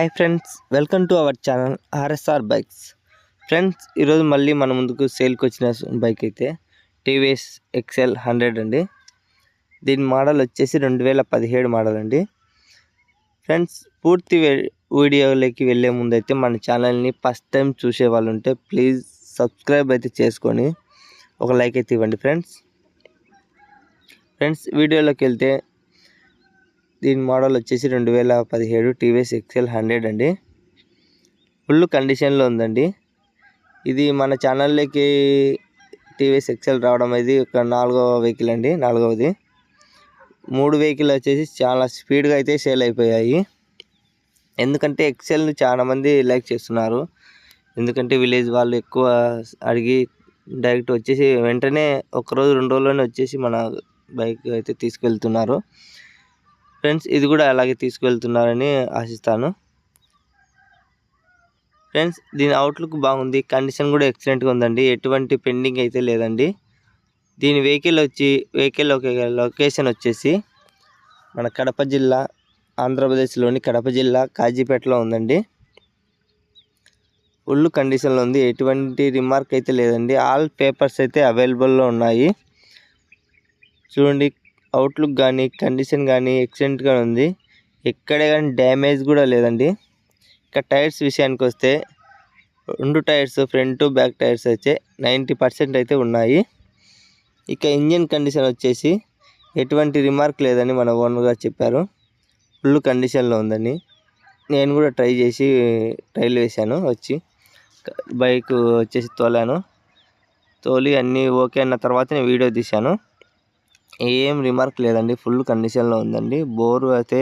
Hi friends, welcome to our channel RSR bikes. Friends, ఈరోజు మళ్ళీ మన ముందుకు సేల్కి వచ్చిన బైక్ అయితే టీవీఎస్ ఎక్సెల్ 100 అండి. దీని మోడల్ వచ్చేసి 2017 మోడల్ అండి. ఫ్రెండ్స్, పూర్తి వీడియోలోకి వెళ్ళే ముందు అయితే మన ఛానల్ని ఫస్ట్ టైం చూసే వాళ్ళు ఉంటే ప్లీజ్ సబ్స్క్రైబ్ అయితే చేసుకొని ఒక లైక్ అయితే ఇవ్వండి. ఫ్రెండ్స్ వీడియోలోకి వెళ్తే దీని మోడల్ వచ్చేసి 2017 టీవీఎస్ ఎక్సెల్ 100 అండి. ఫుల్ కండిషన్లో ఉందండి. ఇది మన ఛానల్లోకి టీవీఎస్ ఎక్సెల్ రావడం అనేది ఒక 4వ వెహికల్ అండి. 4వది. 3 వెహికల్ వచ్చేసి చాలా స్పీడ్గా అయితే సేల్ అయిపోయాయి. ఎందుకంటే ఎక్సెల్ని చాలామంది లైక్ చేస్తున్నారు. ఎందుకంటే విలేజ్ వాళ్ళు ఎక్కువ అడిగి డైరెక్ట్ వచ్చేసి వెంటనే ఒకరోజు 2 రోజుల్లోనే వచ్చేసి మన బైక్ అయితే తీసుకెళ్తున్నారు. ఫ్రెండ్స్, ఇది కూడా అలాగే తీసుకువెళ్తున్నారని ఆశిస్తాను. ఫ్రెండ్స్, దీని అవుట్లుక్ బాగుంది. కండిషన్ కూడా ఎక్సలెంట్గా ఉందండి. ఎటువంటి పెండింగ్ అయితే లేదండి. దీని వెహికల్ లొకేషన్ వచ్చేసి మన కడప జిల్లా, ఆంధ్రప్రదేశ్లోని కడప జిల్లా కాజీపేటలో ఉందండి. ఫుల్ కండిషన్లో ఉంది. ఎటువంటి రిమార్క్ అయితే లేదండి. ఆల్ పేపర్స్ అయితే అవైలబుల్లో ఉన్నాయి. చూడండి, అవుట్లుక్ కానీ కండిషన్ కానీ ఎక్సలెంట్గా ఉంది. ఎక్కడే కానీ డ్యామేజ్ కూడా లేదండి. ఇక టైర్స్ విషయానికి వస్తే 2 టైర్స్ ఫ్రంట్ బ్యాక్ టైర్స్ అయితే 90% అయితే ఉన్నాయి. ఇక ఇంజిన్ కండిషన్ వచ్చేసి ఎటువంటి రిమార్క్ లేదని మన ఓనర్గా చెప్పారు. ఫుల్ కండిషన్లో ఉందని నేను కూడా ట్రైల్ వేశాను. వచ్చి బైక్ వచ్చేసి తోలి అన్నీ ఓకే అన్న తర్వాత నేను వీడియో తీశాను. ఏం రిమార్క్ లేదండి. ఫుల్ కండిషన్లో ఉందండి. బోరు అయితే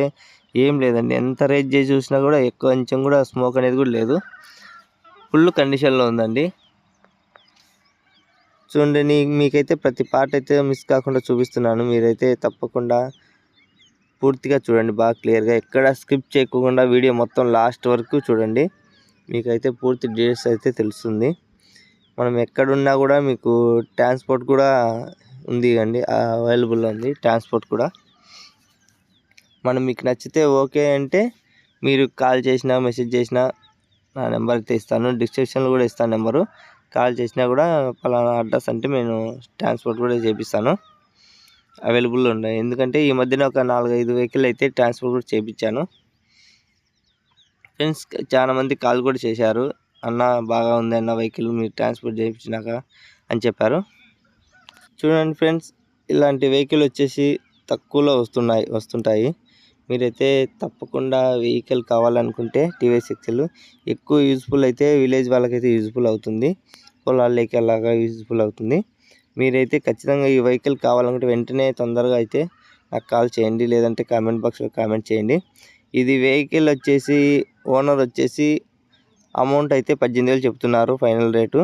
ఏం లేదండి. ఎంత రేజ్ చేసి చూసినా కూడా కొంచెం కూడా స్మోక్ అనేది కూడా లేదు. ఫుల్ కండిషన్లో ఉందండి. చూడండి, మీకైతే ప్రతి పార్ట్ అయితే మిస్ కాకుండా చూపిస్తున్నాను. మీరైతే తప్పకుండా పూర్తిగా చూడండి, బాగా క్లియర్గా. ఎక్కడ స్కిప్ చేయకుండా వీడియో మొత్తం లాస్ట్ వరకు చూడండి. మీకైతే పూర్తి డీటెయిల్స్ అయితే తెలుస్తుంది. మనం ఎక్కడున్నా కూడా మీకు ట్రాన్స్పోర్ట్ కూడా ఉంది అండి, అవైలబుల్లో ఉంది ట్రాన్స్పోర్ట్ కూడా. మీకు నచ్చితే ఓకే అంటే మీరు కాల్ చేసినా మెసేజ్ చేసినా నా నెంబర్ అయితే ఇస్తాను. డిస్క్రిప్షన్లో కూడా ఇస్తాను నెంబరు. కాల్ చేసినా కూడా పలానా అడ్రస్ అంటే నేను ట్రాన్స్పోర్ట్ కూడా చేపిస్తాను. అవైలబుల్లో ఉన్నాయి. ఎందుకంటే ఈ మధ్యన ఒక 4-5 వెహికల్ అయితే ట్రాన్స్పోర్ట్ కూడా చేయించాను. ఫ్రెండ్స్, చాలామంది కాల్ కూడా చేశారు. అన్న బాగా ఉంది అన్న వెహికల్ మీరు ట్రాన్స్పోర్ట్ చేయించినాక అని చెప్పారు. చూడండి ఫ్రెండ్స్, ఇలాంటి వెహికల్ వచ్చేసి తక్కువలో వస్తుంటాయి. మీరైతే తప్పకుండా వెహికల్ కావాలనుకుంటే టీవీఎస్ ఎక్సెల్ ఎక్కువ యూజ్ఫుల్ అయితే విలేజ్ వాళ్ళకైతే యూజ్ఫుల్ అవుతుంది. పొలాల్లోకి అలాగా యూజ్ఫుల్ అవుతుంది. మీరైతే ఖచ్చితంగా ఈ వెహికల్ కావాలనుకుంటే వెంటనే తొందరగా అయితే నాకు కాల్ చేయండి, లేదంటే కామెంట్ బాక్స్లో కామెంట్ చేయండి. ఇది వెహికల్ వచ్చేసి ఓనర్ వచ్చేసి అమౌంట్ అయితే 18,000 చెప్తున్నారు ఫైనల్ రేటు.